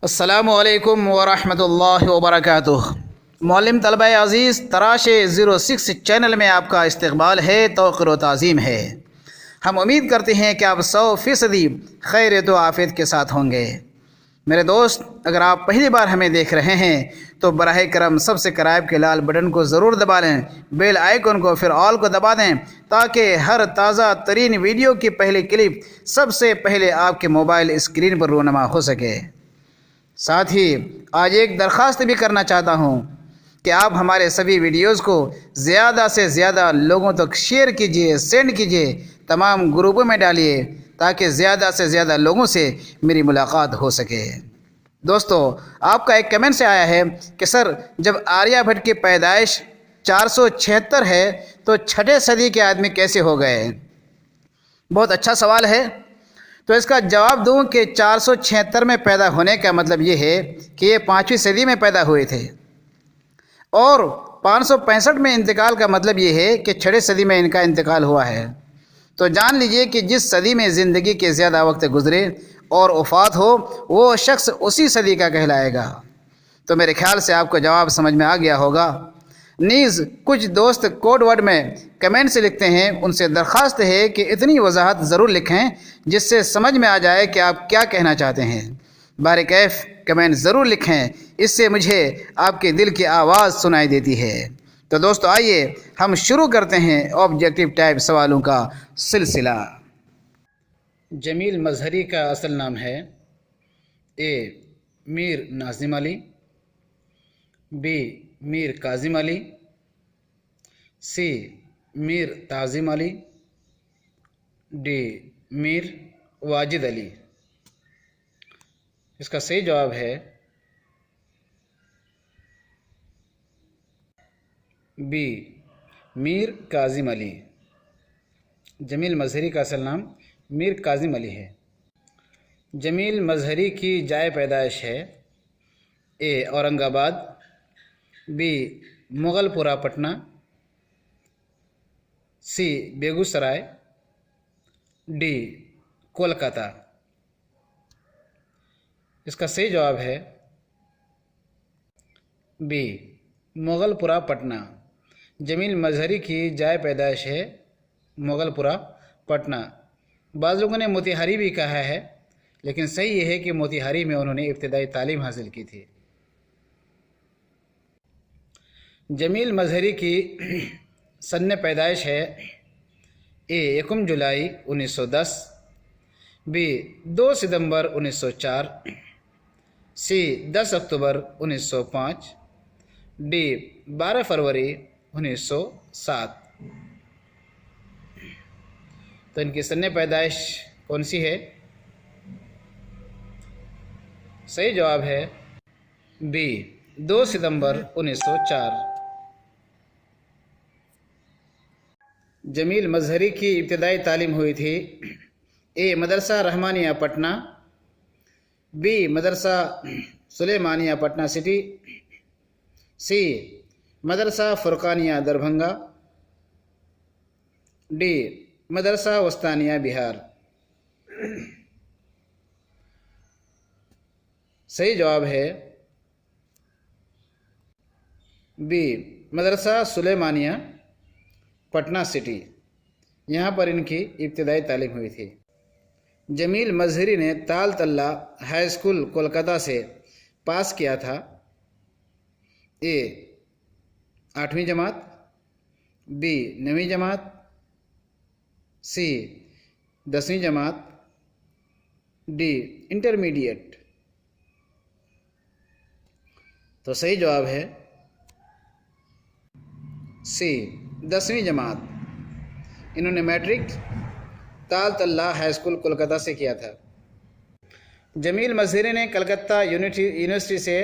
अस्सलामुअलैकुम वरहमतुल्लाहि वबरकातुह। मौलिम तलबा अज़ीज़, तराश 06 चैनल में आपका इस्तक़बाल है, तौक़ीर व ताज़ीम है। हम उम्मीद करते हैं कि आप 100% खैर तो आफ़ियत के साथ होंगे। मेरे दोस्त, अगर आप पहली बार हमें देख रहे हैं तो बराह करम सब्सक्राइब के लाल बटन को ज़रूर दबा लें, बेल आइकन को फिर ऑल को दबा दें, ताकि हर ताज़ा तरीन वीडियो की पहली क्लिप सबसे पहले आपके मोबाइल स्क्रीन पर रूनुमा हो सके। साथ ही आज एक दरख्वास्त भी करना चाहता हूँ कि आप हमारे सभी वीडियोज़ को ज़्यादा से ज़्यादा लोगों तक शेयर कीजिए, सेंड कीजिए, तमाम ग्रुपों में डालिए, ताकि ज़्यादा से ज़्यादा लोगों से मेरी मुलाकात हो सके। दोस्तों, आपका एक कमेंट से आया है कि सर, जब आर्यभट्ट की पैदाइश 476 है तो छठे सदी के आदमी कैसे हो गए? बहुत अच्छा सवाल है। तो इसका जवाब दूं कि 476 में पैदा होने का मतलब ये है कि ये 5वीं सदी में पैदा हुए थे, और 565 में इंतकाल का मतलब ये है कि 6वीं सदी में इनका इंतकाल हुआ है। तो जान लीजिए कि जिस सदी में ज़िंदगी के ज़्यादा वक्त गुजरे और वफ़ात हो, वो शख्स उसी सदी का कहलाएगा। तो मेरे ख्याल से आपको जवाब समझ में आ गया होगा। नीज़ कुछ दोस्त कोड वर्ड में कमेंट से लिखते हैं, उनसे दरख्वास्त है कि इतनी वजाहत ज़रूर लिखें जिससे समझ में आ जाए कि आप क्या कहना चाहते हैं। बारिकैफ कमेंट ज़रूर लिखें, इससे मुझे आपके दिल की आवाज़ सुनाई देती है। तो दोस्तों, आइए हम शुरू करते हैं ऑब्जेक्टिव टाइप सवालों का सिलसिला। जमील मजहरी का असल नाम है ए मीर नाज़िम अली, बी मीर काजिम अली, सी मीर ताज़िम अली, डी मीर वाजिद अली। इसका सही जवाब है बी मीर काजिम अली। जमील मजहरी का असल नाम मीर काजिम अली है। जमील मजहरी की जाए पैदाइश है ए औरंगाबाद, बी मुगलपुरा पटना, सी बेगूसराय, डी कोलकाता। इसका सही जवाब है बी मुगलपुरा पटना। जमील मजहरी की जाए पैदाइश है मुगलपुरा पटना। बाज़ लोगों ने मोतिहारी भी कहा है, लेकिन सही ये है कि मोतिहारी में उन्होंने इब्तिदाई तालीम हासिल की थी। जमील मजहरी की सन पैदाइश है ए 1 जुलाई 1910, बी 2 सितंबर 1904, सी 10 अक्टूबर 1905, डी 12 फरवरी 1907। तो इनकी सन पैदाइश कौन सी है? सही जवाब है बी 2 सितंबर 1904। जमील मजहरी की इब्तिदाई तालीम हुई थी ए मदरसा रहमानिया पटना, बी मदरसा सुलेमानिया पटना सिटी, सी मदरसा फुरकानिया दरभंगा, डी मदरसा वस्तानिया बिहार। सही जवाब है बी मदरसा सुलेमानिया पटना सिटी। यहाँ पर इनकी इब्तिदाई तालीम हुई थी। जमील मजहरी ने ताल तल्ला हाई स्कूल कोलकाता से पास किया था ए 8वीं जमात, बी 9वीं जमात, सी 10वीं जमात, डी इंटरमीडिएट। तो सही जवाब है सी 10वीं जमात। इन्होंने मैट्रिक ताल तल्ला हाई स्कूल कोलकाता से किया था। जमील मजहरी ने कलकत्ता यूनिवर्सिटी से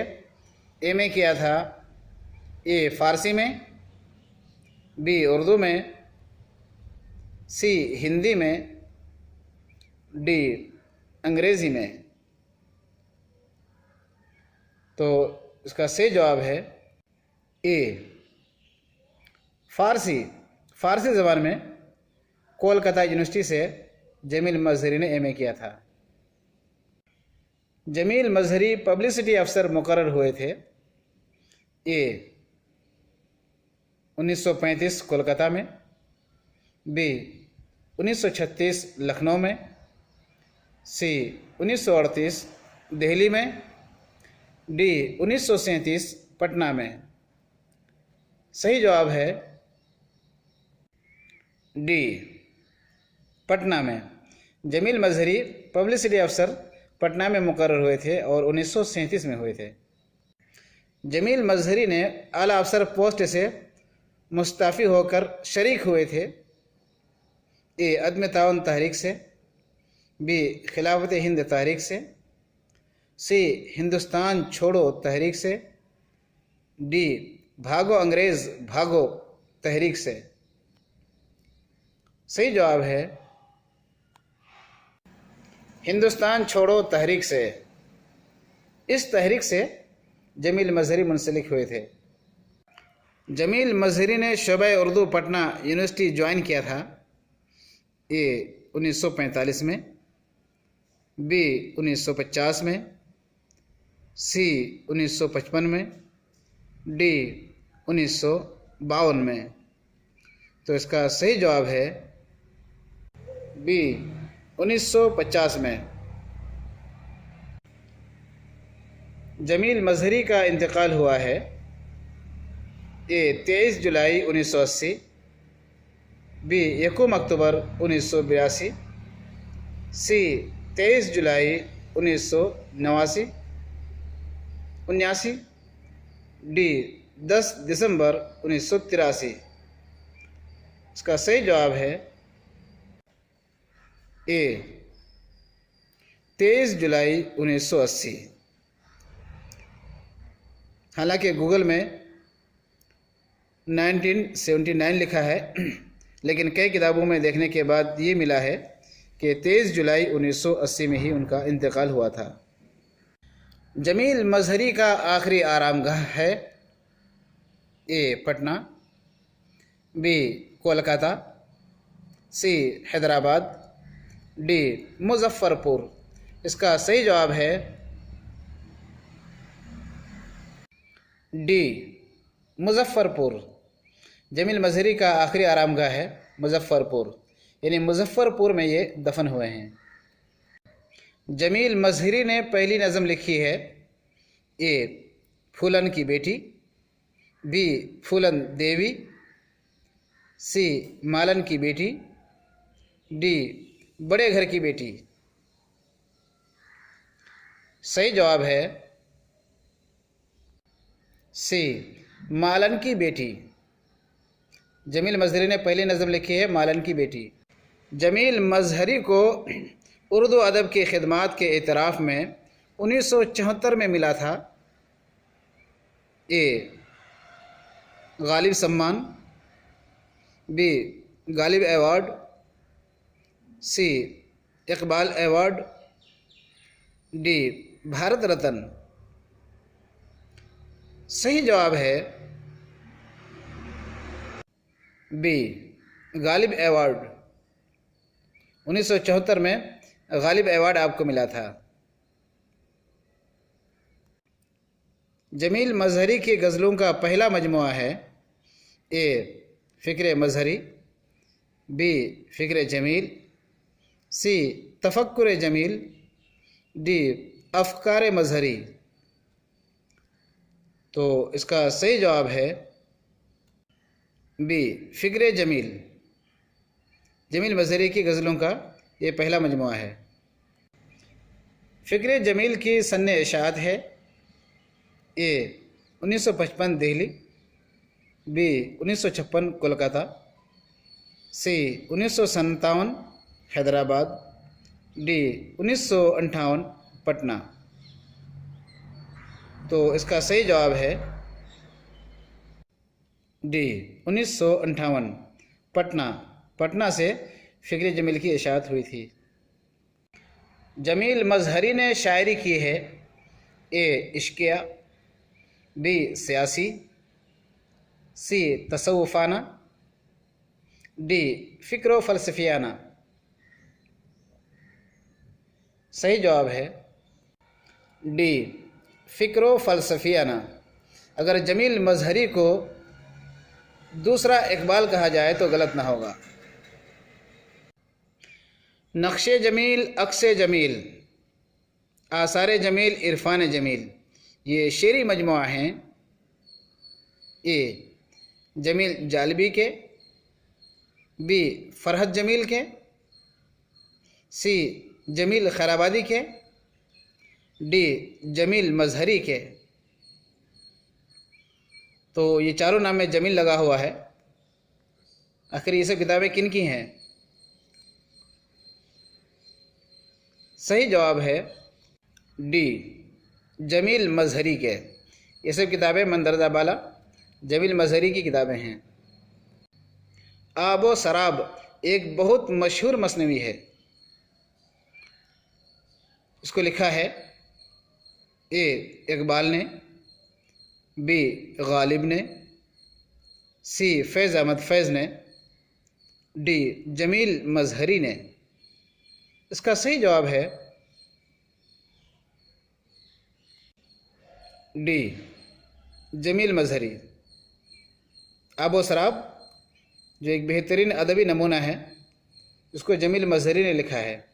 एमए किया था ए फ़ारसी में, बी उर्दू में, सी हिंदी में, डी अंग्रेज़ी में। तो इसका सही जवाब है ए फ़ारसी ज़बान में कोलकाता यूनिवर्सिटी से जमील मजहरी ने एमए किया था। जमील मजहरी पब्लिसिटी अफसर मुकर्रर हुए थे। ए 1935 कोलकाता में, बी 1936 लखनऊ में, सी 1938 दिल्ली में, डी 1937 पटना में। सही जवाब है डी, पटना में। जमील मजहरी पब्लिसिटी अफसर पटना में मुकर्रर हुए थे और 1937 में हुए थे। जमील मजहरी ने आला अफसर पोस्ट से मुस्ताफ़ी होकर शरीक हुए थे। ए अदम ताउन तहरीक से, बी खिलाफत हिंद तहरीक से, सी हिंदुस्तान छोड़ो तहरीक से, डी भागो अंग्रेज़ भागो तहरीक से। सही जवाब है हिंदुस्तान छोड़ो तहरीक से। इस तहरीक से जमील मजहरी मुंसलिक हुए थे। जमील मजहरी ने शोबा उर्दू पटना यूनिवर्सिटी ज्वाइन किया था। ए 1945 में, बी 1950 में, सी 1955 में, डी 1952 में। तो इसका सही जवाब है बी 1950 में। जमील मजहरी का इंतकाल हुआ है। ए 23 जुलाई 1980, बी 1 अक्टूबर 1982, सी 23 जुलाई 1979, डी 10 दिसंबर 1983। इसका सही जवाब है ए 23 जुलाई 1980। हालांकि गूगल में 1979 लिखा है, लेकिन कई किताबों में देखने के बाद ये मिला है कि 23 जुलाई 1980 में ही उनका इंतकाल हुआ था। जमील मजहरी का आखिरी आरामगाह है। ए पटना, बी कोलकाता, सी हैदराबाद, डी मुजफ्फरपुर। इसका सही जवाब है डी मुजफ्फरपुर। जमील मजहरी का आखिरी आरामगाह है मुजफ्फरपुर, यानी मुजफ्फरपुर में ये दफन हुए हैं। जमील मजहरी ने पहली नज़म लिखी है। ए फूलन की बेटी, बी फूलन देवी, सी मालन की बेटी, डी बड़े घर की बेटी। सही जवाब है सी मालन की बेटी। जमील मजहरी ने पहली नज़म लिखी है मालन की बेटी। जमील मजहरी को उर्दू अदब की खिदमात के एतराफ़ में 1974 में मिला था। ए गालिब सम्मान, बी गालिब अवार्ड, सी इकबाल अवार्ड, डी भारत रत्न। सही जवाब है बी गालिब अवार्ड। 1974 में गालिब अवार्ड आपको मिला था। जमील मजहरी की गज़लों का पहला मजमुआ है। ए फ़िक्र मजहरी, बी फ़िक्र जमील, सी तफक्कुर जमील, डी अफ़कार मजहरी। तो इसका सही जवाब है बी फ़िक्र जमील। जमील मजहरी की गज़लों का ये पहला मजमुआ है। फ़िक्र जमील की सन्ने इशाअत है। ए 1955 दिल्ली, बी 1956 कोलकाता, सी 1957 हैदराबाद, डी 1958 पटना। तो इसका सही जवाब है डी 1958 पटना। पटना से फ़िक्र जमील की इशाअत हुई थी। जमील मजहरी ने शायरी की है। ए इश्किया, बी सियासी, सी तसव्वुफ़ाना, डी फ़िक्र फ़लसफ़ियाना। सही जवाब है डी फ़िक्रो फ़लसफ़ियाना। अगर जमील मज़हरी को दूसरा इकबाल कहा जाए तो गलत ना होगा। नक्शे जमील, अक्से जमील, आसार जमील, इरफ़ान जमील, ये शेरी मजमुआ हैं। ए जमील जालबी के, बी फ़रहत जमील के, सी जमील खैराबादी के, डी जमील मज़हरी के। तो ये चारों नाम में जमील लगा हुआ है। आखिर ये सब किताबें किन की हैं? सही जवाब है डी जमील मज़हरी के। ये सब किताबें मंदरजा बाला जमील मज़हरी की किताबें हैं। आबो सराब एक बहुत मशहूर मसनवी है। इसको लिखा है ए इकबाल ने, बी गालिब ने, सी फैज़ अहमद फैज़ ने, डी जमील मज़हरी ने। इसका सही जवाब है डी जमील मज़हरी। आबो सराब जो एक बेहतरीन अदबी नमूना है, उसको जमील मज़हरी ने लिखा है।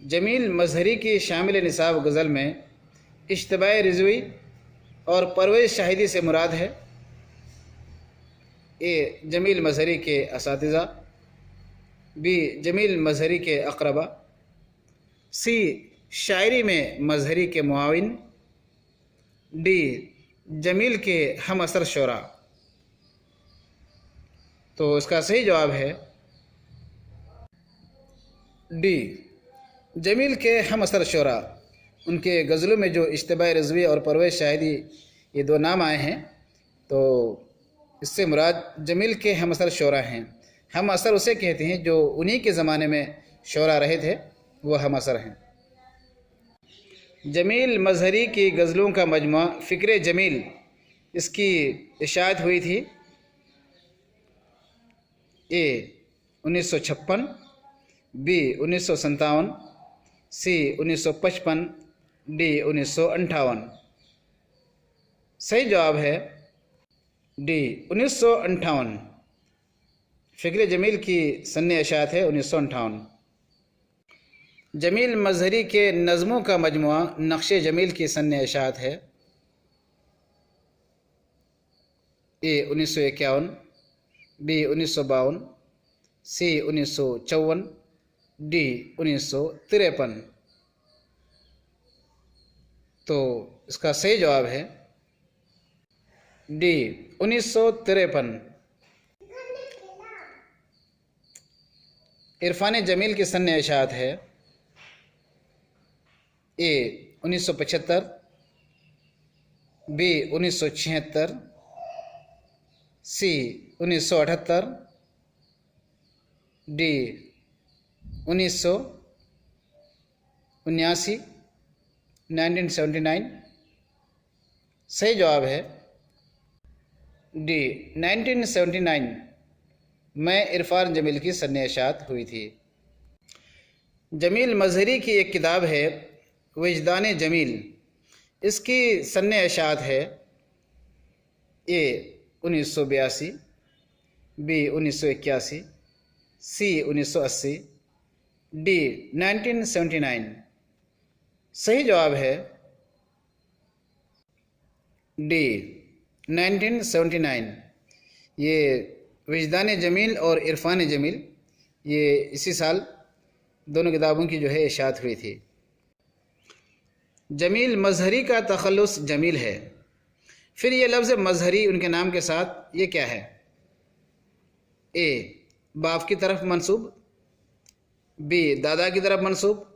जमील मज़हरी की शामिल निसाब गज़ल में इश्तिबाह रिज़वी और परवेज़ शाहिदी से मुराद है ए जमील मज़हरी के असातिज़ा, बी जमील मज़हरी के अक़रबा, सी शायरी में मज़हरी के मुआविन, डी जमील के हम असर शोरा। तो इसका सही जवाब है डी जमील के हम असर शोरा। उनके गज़लों में जो इश्तिबाह रिज़वी और परवेज़ शाहिदी ये दो नाम आए हैं, तो इससे मुराद जमील के हम असर शोरा हैं। हम असर उसे कहते हैं जो उन्हीं के ज़माने में शोरा रहे थे, वो हम असर हैं। जमील मज़हरी की गज़लों का मजमुआ फ़िक्र जमील, इसकी इशाअत हुई थी ए 1956, बी 1957, सी 1955, डी 1958। सही जवाब है डी 1958। फ़िक्र जमील की सन्ने इशाअत है 1958। जमील मज़हरी के नज़मों का मजमुआ नक्शे जमील की सन्ने इशाअत है ए 1951, बी 1952, सी 1954, डी 1953। तो इसका सही जवाब है डी 1953। इरफ़ान जमील की सन्ने इशाअत है ए 1975, बी 1976, सी 1978, डी 1979, 1979। सही जवाब है डी 1979 में इरफ़ान जमील की सन्ने इशाअत हुई थी। जमील मज़हरी की एक किताब है विजदान जमील, इसकी सन्ने इशाअत है ए 1982, बी 1981, सी 1980, डी 1979। सही जवाब है डी 1979। ये विजदान जमील और इरफ़ान जमील, ये इसी साल दोनों किताबों की जो है इशाअत हुई थी। जमील मज़हरी का तख़ल्लुस जमील है। फिर ये लफ्ज़ मज़हरी उनके नाम के साथ ये क्या है? ए बाप की तरफ मंसूब, बी दादा की तरफ मंसूब,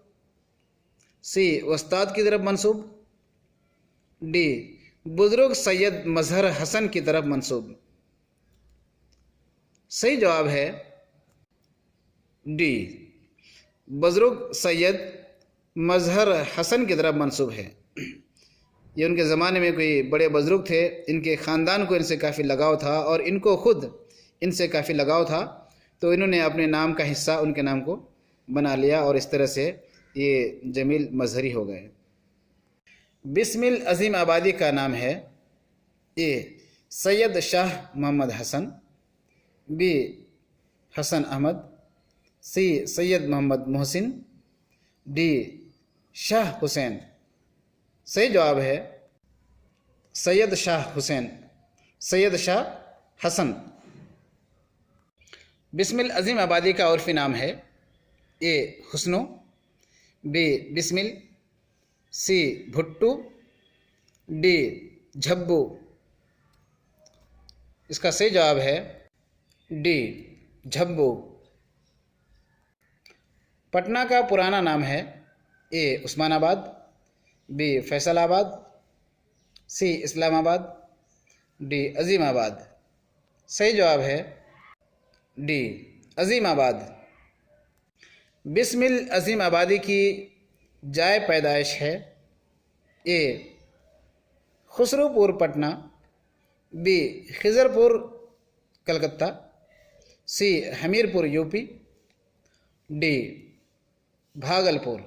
सी उस्ताद की तरफ मंसूब, डी बुज़ुर्ग सैयद मज़हर हसन की तरफ मंसूब। सही जवाब है डी बुज़ुर्ग सैयद मज़हर हसन की तरफ मंसूब है। ये उनके ज़माने में कोई बड़े बुज़ुर्ग थे, इनके ख़ानदान को इनसे काफ़ी लगाव था और इनको ख़ुद इनसे काफ़ी लगाव था, तो इन्होंने अपने नाम का हिस्सा उनके नाम को बना लिया और इस तरह से ये जमील मज़हरी हो गए। बिस्मिल अजीम आबादी का नाम है ए सैयद शाह मोहम्मद हसन, बी हसन अहमद, सी सैयद मोहम्मद मोहसिन, डी शाह हुसैन। सही जवाब है सैयद शाह हुसैन, सैयद शाह हसन। बिस्मिल अजीम आबादी का उर्फी नाम है ए हुस्नो, बी बिस्मिल, सी भुट्टू, डी झब्बू। इसका सही जवाब है डी झब्बू। पटना का पुराना नाम है ए उस्मानाबाद, बी फैसलाबाद, सी इस्लामाबाद, डी अजीमाबाद। सही जवाब है डी अजीमाबाद। बिस्मिल अजीम आबादी की जाए पैदाइश है ए खुसरूपुर पटना, बी खिजरपुर कलकत्ता, सी हमीरपुर यूपी, डी भागलपुर।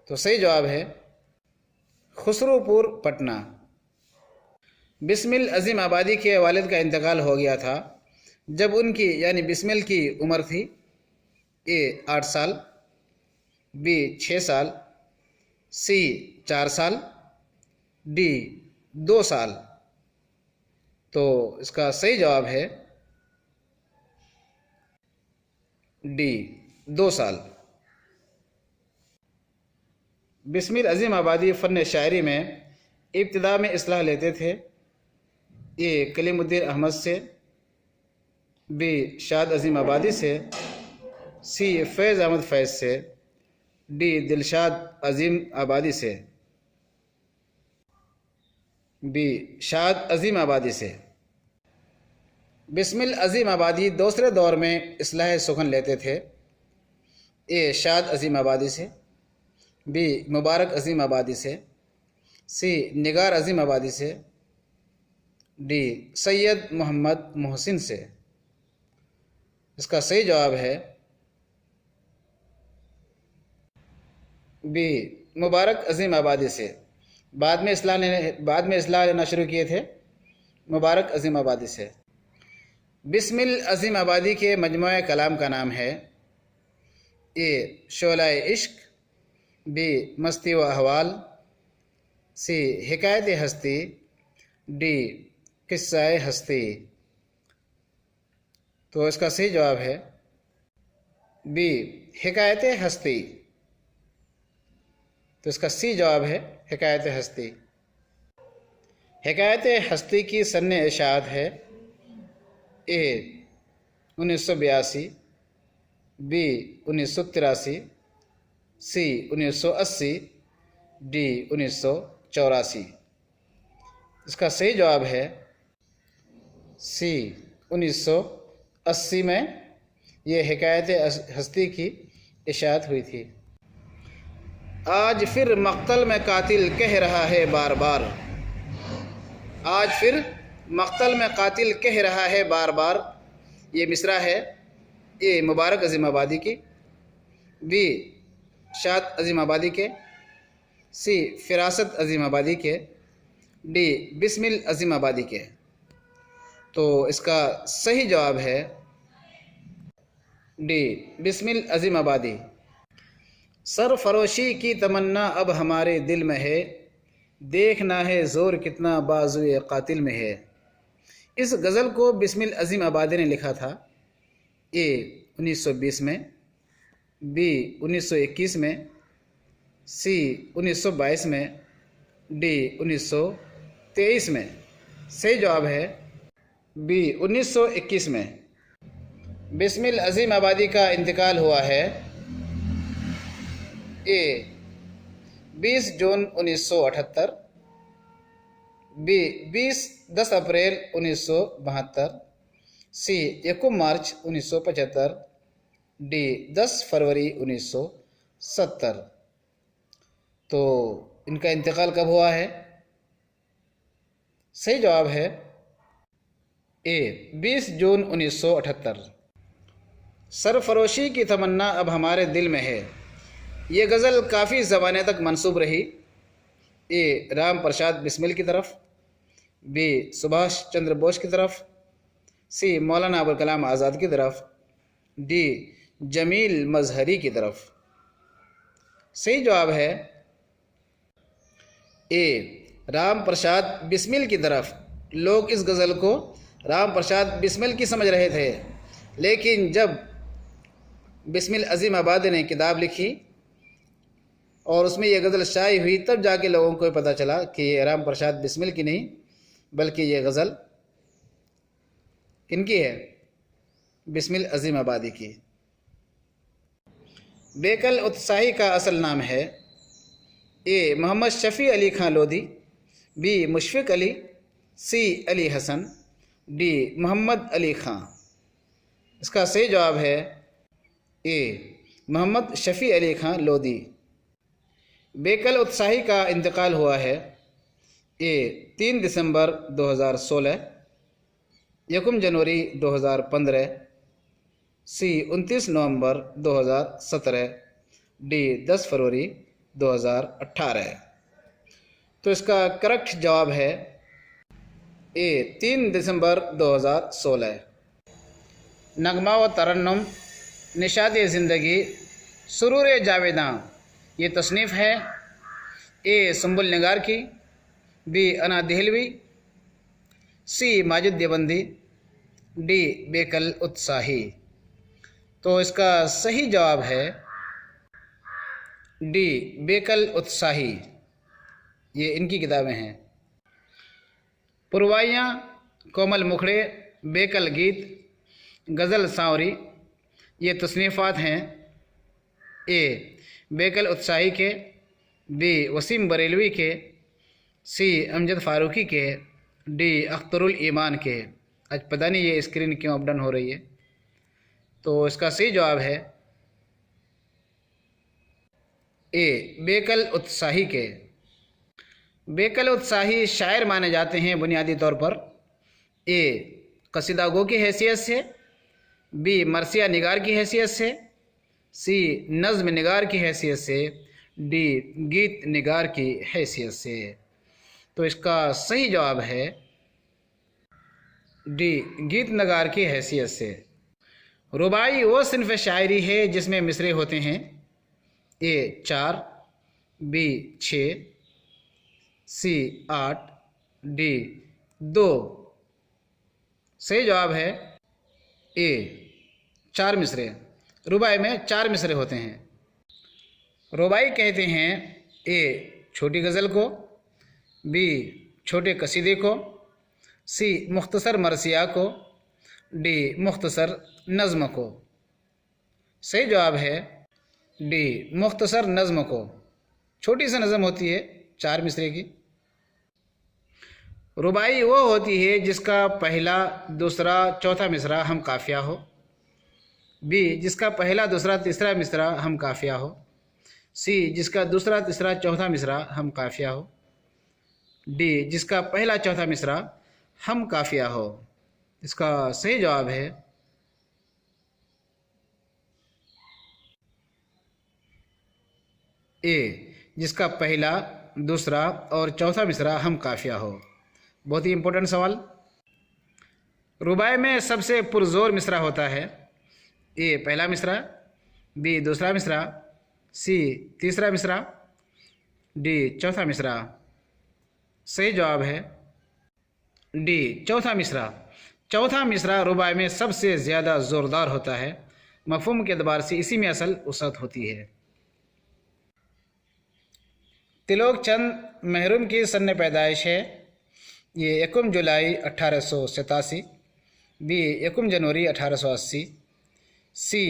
तो सही जवाब है खुसरूपुर पटना। बिस्मिल अजीम आबादी के वालिद का इंतकाल हो गया था जब उनकी यानी बिस्मिल की उम्र थी ए 8 साल, बी 6 साल, सी 4 साल, डी 2 साल। तो इसका सही जवाब है डी 2 साल। बिस्मिल अजीम आबादी फ़न शायरी में इब्तिदा में इस्लाह लेते थे ए कलीमुद्दीन अहमद से, बी शाद अजीम आबादी से, सी फैज़ अहमद फैज़ से, डी दिलशाद अजीम आबादी से, बी शाद अजीम आबादी से। बिस्मिल अजीम आबादी दूसरे दौर में इस्लाह सुखन लेते थे ए शाद अजीम आबादी से, बी मुबारक अजीम आबादी से, सी निगार अजीम आबादी से, डी सैयद मोहम्मद मोहसिन से। इसका सही जवाब है बी मुबारक अजीम आबादी से। बाद में इस्लाह लेना शुरू किए थे मुबारक अजीम आबादी से। बिस्मिल अजीम आबादी के मजमूए कलाम का नाम है ए शोलाए इश्क, बी मस्ती व अहवाल, सी हिकायत हस्ती, डी किस्साए हस्ती। तो इसका सही जवाब है बी हिकायत हस्ती। तो इसका सी जवाब है हिकायत हस्ती। हिकायत हस्ती की सन्ने इशाअत है ए 1982, बी 1983, सी 1980, डी 1984। इसका सही जवाब है सी 1980 में ये हिकायत हस्ती की इशाअत हुई थी। आज फिर मक्तल में कातिल कह रहा है बार बार, आज फिर मक्तल में कातिल कह रहा है बार बार। ये मिसरा है ए मुबारक अजीम आबादी की, बी शाद अजीम आबादी के, सी फिरासत अजीम आबादी के, डी बिस्मिल अजीम आबादी के। तो इसका सही जवाब है डी बिस्मिल अजीम आबादी। सरफरोशी की तमन्ना अब हमारे दिल में है, देखना है ज़ोर कितना बाजुए कातिल में है। इस गज़ल को बिस्मिल अजीम आबादी ने लिखा था ए 1920 में, बी 1921 में, सी 1922 में, डी 1923 में। सही जवाब है बी 1921 में। बिस्मिल अजीम आबादी का इंतकाल हुआ है ए 20 जून 1978, बी 10 अप्रैल 1972, सी 1 मार्च 1975, डी 10 फरवरी 1970। तो इनका इंतकाल कब हुआ है? सही जवाब है ए 20 जून 1978। सरफरोशी की तमन्ना अब हमारे दिल में है। ये गज़ल काफ़ी ज़माने तक मंसूब रही ए राम प्रसाद बिस्मिल की तरफ, बी सुभाष चंद्र बोस की तरफ, सी मौलाना अबुल कलाम आज़ाद की तरफ, डी जमील मजहरी की तरफ। सही जवाब है ए राम प्रसाद बिस्मिल की तरफ। लोग इस गज़ल को राम प्रसाद बिस्मिल की समझ रहे थे, लेकिन जब बिस्मिल अजीम आबादी ने किताब लिखी और उसमें यह गज़ल शाये हुई, तब जाके लोगों को पता चला कि ये राम प्रसाद बिस्मिल की नहीं बल्कि ये गज़ल किनकी है, बिस्मिल अजीम आबादी की। बेकल उत्साही का असल नाम है ए मोहम्मद शफ़ी अली खां लोधी, बी मुशफ़िक़ अली, सी अली हसन, डी मोहम्मद अली खां। इसका सही जवाब है ए मोहम्मद शफ़ी अली खां लोधी। बेकल उत्साही का इंतकाल हुआ है ए 3 दिसंबर 2016, 1 जनवरी 2015, सी 29 नवंबर 2017, डी 10 फरवरी 2018। तो इसका करेक्ट जवाब है ए 3 दिसंबर 2016। नगमा व तरन्नुम निशाद ज़िंदगी सुरूर जावेदां ये तसनीफ़ है ए सुंबुल निगार की, बी अना देहलवी, सी माजिद देवबंदी, डी बेकल उत्साही। तो इसका सही जवाब है डी बेकल उत्साही। ये इनकी किताबें हैं। पुरवाइयाँ, कोमल मुखड़े, बेकल गीत, गज़ल सांवरी ये तसनीफ़ात हैं ए बेकल उत्साही के, बी वसीम बरेलवी के, सी अमजद फ़ारूकी के, डी अख्तरुल ईमान के। आज पता नहीं ये स्क्रीन क्यों अप डाउन हो रही है। तो इसका सही जवाब है ए बेकल उत्साही के। बेकल उत्साही शायर माने जाते हैं बुनियादी तौर पर ए कसीदा गो की हैसियत से, बी मरसिया निगार की हैसियत से, सी नज़्म निगार की हैसियत से, डी गीत निगार की हैसियत से। तो इसका सही जवाब है डी गीत नगार की हैसियत से। रुबाई वो सिन्फ़ शायरी है जिसमें मिसरे होते हैं ए 4, बी 6, सी 8, डी 2। सही जवाब है ए 4 मिसरे। रुबाई में 4 मिसरे होते हैं। रुबाई कहते हैं ए छोटी गज़ल को, बी छोटे कसीदे को, सी मुख्तसर मरसिया को, डी मुख्तसर नज़्म को। सही जवाब है डी मुख्तसर नज़्म को। छोटी सी नज़म होती है 4 मिसरे की। रुबाई वो होती है जिसका पहला, दूसरा, चौथा मिसरा हम काफ़िया हो, बी जिसका पहला, दूसरा, तीसरा मिसरा हम काफ़िया हो, सी जिसका दूसरा, तीसरा, चौथा मिसरा हम काफ़िया हो, डी जिसका पहला, चौथा मिसरा हम काफ़िया हो। इसका सही जवाब है ए जिसका पहला, दूसरा और चौथा मिसरा हम काफ़िया हो। बहुत ही इम्पोर्टेंट सवाल। रुबाई में सबसे पुरजोर मिसरा होता है ए पहला मिसरा, बी दूसरा मिसरा, सी तीसरा मिसरा, डी चौथा मिसरा। सही जवाब है डी चौथा मिसरा। चौथा मिसरा रुबाई में सबसे ज़्यादा ज़ोरदार होता है। मफ़हूम के अतबार से इसी में असल वसअत होती है। तिलोक चंद महरूम की सन पैदाइश है ये 1 जुलाई 1887, बी 1 जनवरी 1880, सी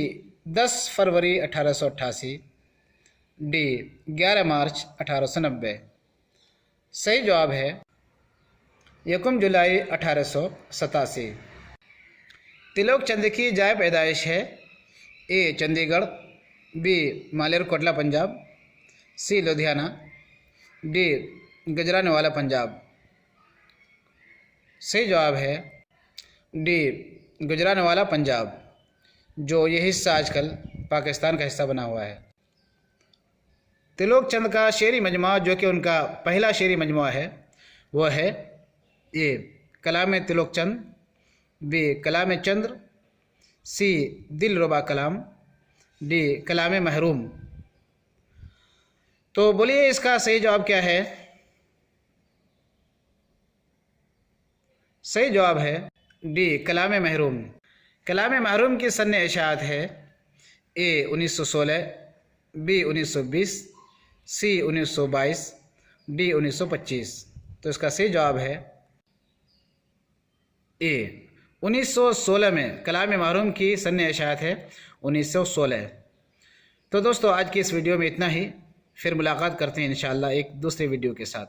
10 फरवरी 1888, डी 11 मार्च 1890। सही जवाब है 1 जुलाई 1887। तिलोक चंद की जाए पैदाइश है ए चंडीगढ़, बी मालेरकोटला पंजाब, सी लुधियाना, डी गुजरानवाला पंजाब। सही जवाब है डी गुजरानवाला पंजाब, जो ये हिस्सा आजकल पाकिस्तान का हिस्सा बना हुआ है। तिलोक चंद का शेरी मजमूआ जो कि उनका पहला शेरी मजमूआ है वो है ए कलाम तिलोक चंद, बी कलाम चंद्र, सी दिलरुबा कलाम, डी कलाम महरूम। तो बोलिए इसका सही जवाब क्या है? सही जवाब है डी कलाम महरूम। कलाम महरूम की सन इशाअत है ए 1916, बी 1920, सी 1922, डी 1925। तो इसका सही जवाब है ए 1916 में कलाम महरूम की सन इशाअत है 1916। तो दोस्तों आज की इस वीडियो में इतना ही, फिर मुलाकात करते हैं इंशाअल्लाह एक दूसरे वीडियो के साथ।